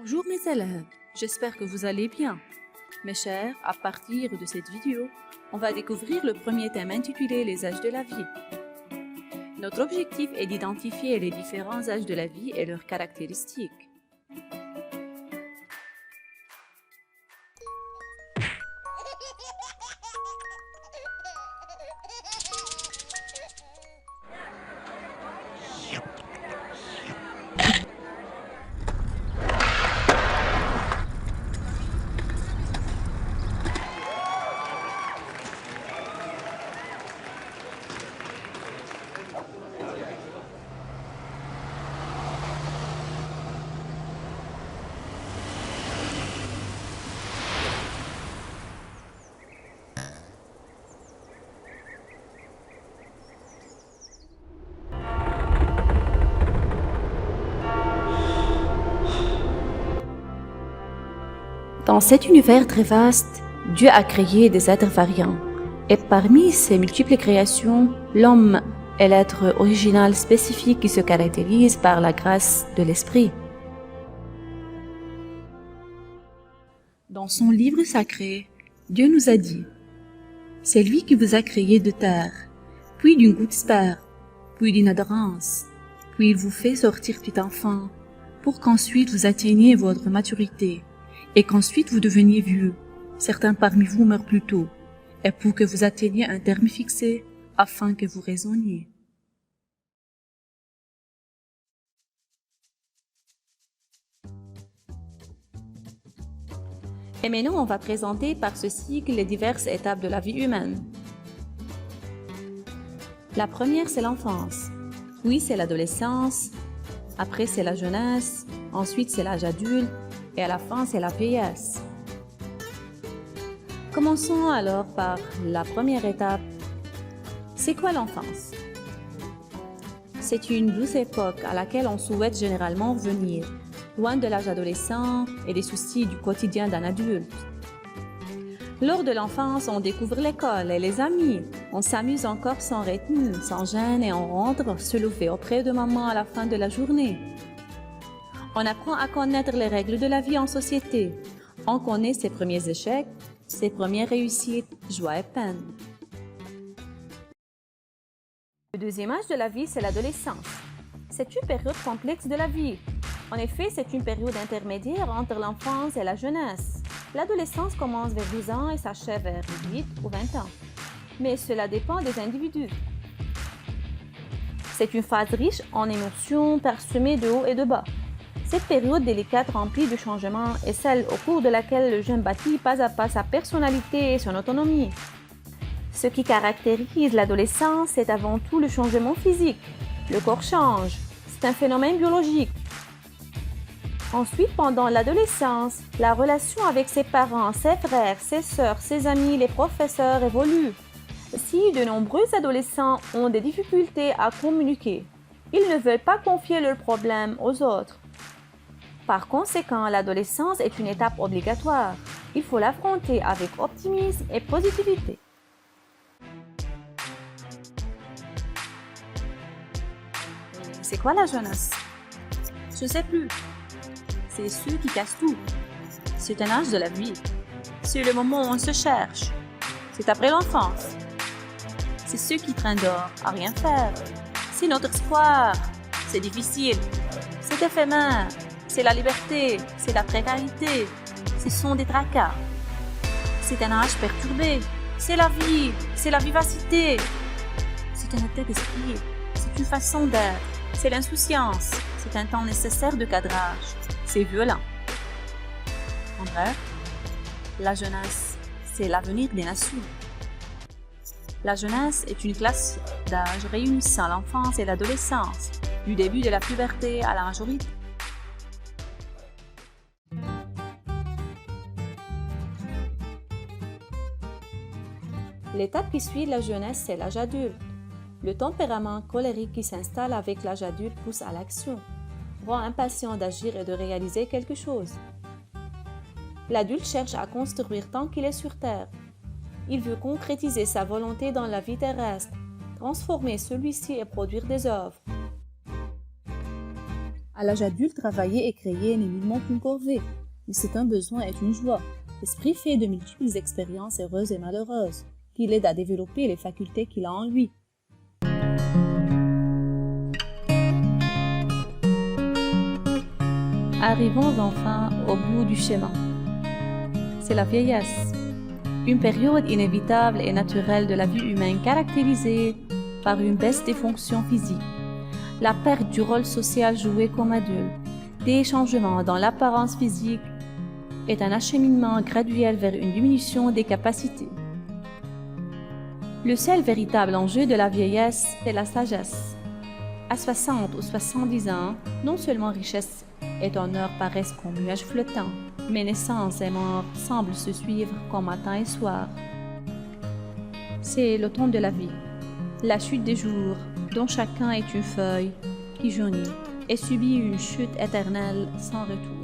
Bonjour mes élèves, j'espère que vous allez bien. Mes chers, à partir de cette vidéo, on va découvrir le premier thème intitulé Les âges de la vie. Notre objectif est d'identifier les différents âges de la vie et leurs caractéristiques. Dans cet univers très vaste, Dieu a créé des êtres variants. Et parmi ces multiples créations, l'homme est l'être original spécifique qui se caractérise par la grâce de l'esprit. Dans son livre sacré, Dieu nous a dit « C'est lui qui vous a créé de terre, puis d'une goutte sperme, puis d'une adhérence, puis il vous fait sortir petit enfant, pour qu'ensuite vous atteigniez votre maturité. » Et qu'ensuite vous deveniez vieux, certains parmi vous meurent plus tôt, et pour que vous atteigniez un terme fixé, afin que vous raisonniez. Et maintenant, on va présenter par ce cycle les diverses étapes de la vie humaine. La première, c'est l'enfance, puis c'est l'adolescence, après c'est la jeunesse, ensuite c'est l'âge adulte, et à la fin, c'est la vieillesse. Commençons alors par la première étape. C'est quoi l'enfance? C'est une douce époque à laquelle on souhaite généralement revenir, loin de l'âge adolescent et des soucis du quotidien d'un adulte. Lors de l'enfance, on découvre l'école et les amis. On s'amuse encore sans retenue, sans gêne et on rentre se lever auprès de maman à la fin de la journée. On apprend à connaître les règles de la vie en société. On connaît ses premiers échecs, ses premières réussites, joie et peine. Le deuxième âge de la vie, c'est l'adolescence. C'est une période complexe de la vie. En effet, c'est une période intermédiaire entre l'enfance et la jeunesse. L'adolescence commence vers 12 ans et s'achève vers 18 ou 20 ans. Mais cela dépend des individus. C'est une phase riche en émotions parsemées de hauts et de bas. Cette période délicate remplie de changements est celle au cours de laquelle le jeune bâtit pas à pas sa personnalité et son autonomie. Ce qui caractérise l'adolescence, c'est avant tout le changement physique. Le corps change, c'est un phénomène biologique. Ensuite, pendant l'adolescence, la relation avec ses parents, ses frères, ses sœurs, ses amis, les professeurs évolue. Si de nombreux adolescents ont des difficultés à communiquer, ils ne veulent pas confier leurs problèmes aux autres. Par conséquent, l'adolescence est une étape obligatoire. Il faut l'affronter avec optimisme et positivité. C'est quoi la jeunesse? Je ne sais plus. C'est ceux qui cassent tout. C'est un âge de la vie. C'est le moment où on se cherche. C'est après l'enfance. C'est ceux qui traînent dehors à rien faire. C'est notre espoir. C'est difficile. C'est éphémère. C'est la liberté, c'est la précarité, ce sont des tracas. C'est un âge perturbé, c'est la vie, c'est la vivacité. C'est un état d'esprit, c'est une façon d'être, c'est l'insouciance, c'est un temps nécessaire de cadrage, c'est violent. En bref, la jeunesse, c'est l'avenir des nations. La jeunesse est une classe d'âge réunissant l'enfance et l'adolescence, du début de la puberté à la majorité. L'étape qui suit la jeunesse, c'est l'âge adulte. Le tempérament colérique qui s'installe avec l'âge adulte pousse à l'action, rend impatient d'agir et de réaliser quelque chose. L'adulte cherche à construire tant qu'il est sur Terre. Il veut concrétiser sa volonté dans la vie terrestre, transformer celui-ci et produire des œuvres. À l'âge adulte, travailler et créer n'est nullement qu'une corvée, mais c'est un besoin et une joie. L'esprit fait de multiples expériences heureuses et malheureuses, qui l'aident à développer les facultés qu'il a en lui. Arrivons enfin au bout du chemin. C'est la vieillesse, une période inévitable et naturelle de la vie humaine caractérisée par une baisse des fonctions physiques, la perte du rôle social joué comme adulte, des changements dans l'apparence physique et un acheminement graduel vers une diminution des capacités. Le seul véritable enjeu de la vieillesse, c'est la sagesse. À 60 ou 70 ans, non seulement richesse et honneur paraissent comme nuages flottants, mais naissance et mort semblent se suivre comme matin et soir. C'est l'automne de la vie, la chute des jours, dont chacun est une feuille qui jaunit et subit une chute éternelle sans retour.